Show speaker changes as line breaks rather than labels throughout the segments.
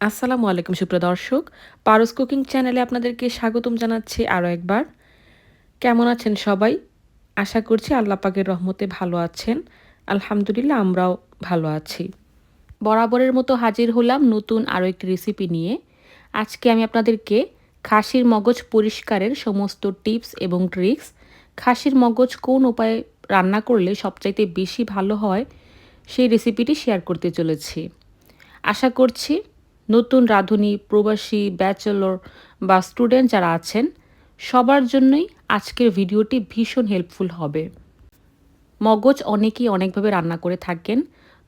আসসালামু আলাইকুম সুপ্রিয় দর্শক। পারস কুকিং চ্যানেলে আপনাদেরকে স্বাগতম জানাচ্ছি আরও একবার। কেমন আছেন সবাই? আশা করছি আল্লাহ পাকের রহমতে ভালো আছেন। আলহামদুলিল্লাহ আমরাও ভালো আছি। বরাবরের মতো হাজির হলাম নতুন আরও একটি রেসিপি নিয়ে। আজকে আমি আপনাদেরকে খাসির মগজ পরিষ্কারের সমস্ত টিপস এবং ট্রিক্স, খাসির মগজ কোন উপায়ে রান্না করলে সবচাইতে বেশি ভালো হয়, সেই রেসিপিটি শেয়ার করতে চলেছি। আশা করছি নতুন রাঁধুনি, প্রবাসী, ব্যাচেলর বা স্টুডেন্ট যারা আছেন সবার জন্যই আজকের ভিডিওটি ভীষণ হেল্পফুল হবে। মগজ অনেকেই অনেকভাবে রান্না করে থাকেন,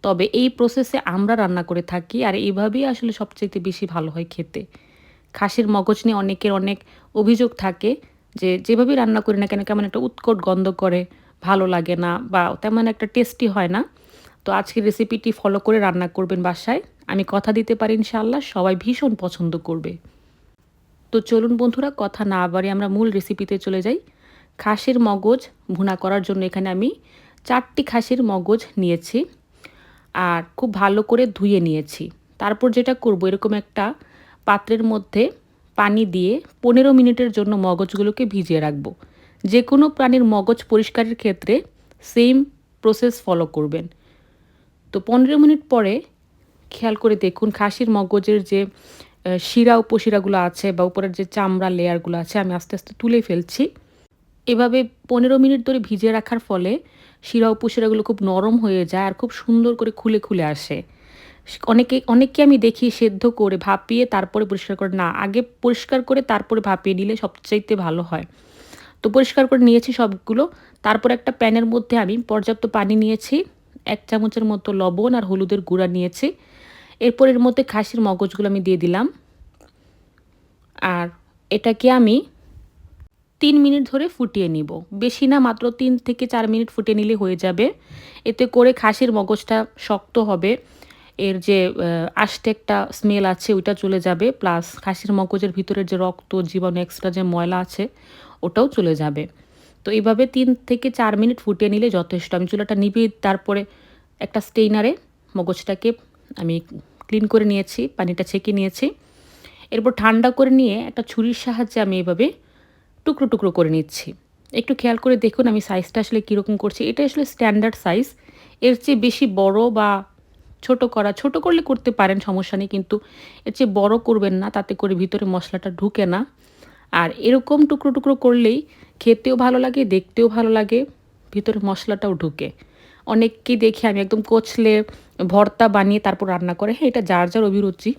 তবে এই প্রসেসে আমরা রান্না করে থাকি আর এইভাবেই আসলে সবচাইতে বেশি ভালো হয় খেতে। খাসির মগজ নিয়ে অনেকের অনেক অভিযোগ থাকে যে যেভাবেই রান্না করি না কেন কেমন একটা উৎকট গন্ধ করে, ভালো লাগে না বা তেমন একটা টেস্টি হয় না। তো আজকের রেসিপিটি ফলো করে রান্না করবেন বাসায়। আমি কথা দিতে পারি ইনশাআল্লাহ সবাই ভীষণ পছন্দ করবে। তো চলুন বন্ধুরা, কথা না বাড়িয়ে আমরা মূল রেসিপিতে চলে যাই। খাসির মগজ ভুনা করার জন্য এখানে আমি 4টি খাসির মগজ নিয়েছি আর খুব ভালো করে ধুয়ে নিয়েছি। তারপর যেটা করব, এরকম একটা পাত্রের মধ্যে পানি দিয়ে 15 মিনিটের জন্য মগজগুলোকে ভিজিয়ে রাখবো। যে কোনো প্রাণীর মগজ পরিষ্কারের ক্ষেত্রে সেম প্রসেস ফলো করবেন। তো 15 মিনিট পরে খেয়াল করে দেখুন খাসির মগজের যে শিরা উপশিরাগুলো আছে বা উপরের যে চামড়া লেয়ারগুলো আছে আমি আস্তে আস্তে তুলে ফেলছি। এভাবে 15 মিনিট ধরে ভিজিয়ে রাখার ফলে শিরা উপশিরাগুলো খুব নরম হয়ে যায় আর খুব সুন্দর করে খুলে খুলে আসে। অনেককে আমি দেখি সেদ্ধ করে ভাপিয়ে তারপরে পরিষ্কার করে, না, আগে পরিষ্কার করে তারপরে ভাপিয়ে নিলে সবচাইতে ভালো হয়। তো পরিষ্কার করে নিয়েছি সবগুলো। তারপর একটা প্যানের মধ্যে আমি পর্যাপ্ত পানি নিয়েছি, 1 চামচের মতো লবণ আর হলুদের গুঁড়া নিয়েছি। এরপর এর মধ্যে খাসির মগজগুলো আমি দিয়ে দিলাম আর এটাকে আমি 3 মিনিট ধরে ফুটিয়ে নিব। বেশি না, মাত্র 3 থেকে 4 মিনিট ফুটিয়ে নিলে হয়ে যাবে। এতে করে খাসির মগজটা শক্ত হবে, এর যে আষ্টে একটা স্মেল আছে ওইটা চলে যাবে, প্লাস খাসির মগজের ভিতরের যে রক্ত, জীবাণু, এক্সট্রা যে ময়লা আছে ওটাও চলে যাবে। তো এইভাবে 3 থেকে 4 মিনিট ফুটিয়ে নিলে যথেষ্ট। আমি চুলাটা নিভিয়ে তারপরে একটা স্টেইনারে মগজটাকে আমি ক্লিন করে নিয়েছি, পানিটা ছেঁকে নিয়েছি। এরপর ঠান্ডা করে নিয়ে একটা ছুরির সাহায্যে আমি এভাবে টুকরো টুকরো করে নিচ্ছি। একটু খেয়াল করে দেখুন আমি সাইজটা আসলে কীরকম করছি। এটা আসলে স্ট্যান্ডার্ড সাইজ। এর চেয়ে বেশি বড় বা ছোট করলে করতে পারেন, সমস্যা নেই, কিন্তু এর চেয়ে বড় করবেন না, তাতে করে ভিতরে মশলাটা ঢুকে না। আর এরকম টুকরো টুকরো করলেই খেতেও ভালো লাগে, দেখতেও ভালো লাগে, ভিতরে মশলাটাও ঢুকে। অনেককেই দেখি আমি একদম কচলে ভর্তা বানিয়ে তারপর রান্না করে। হ্যাঁ, এটা যার যার অভিরুচি।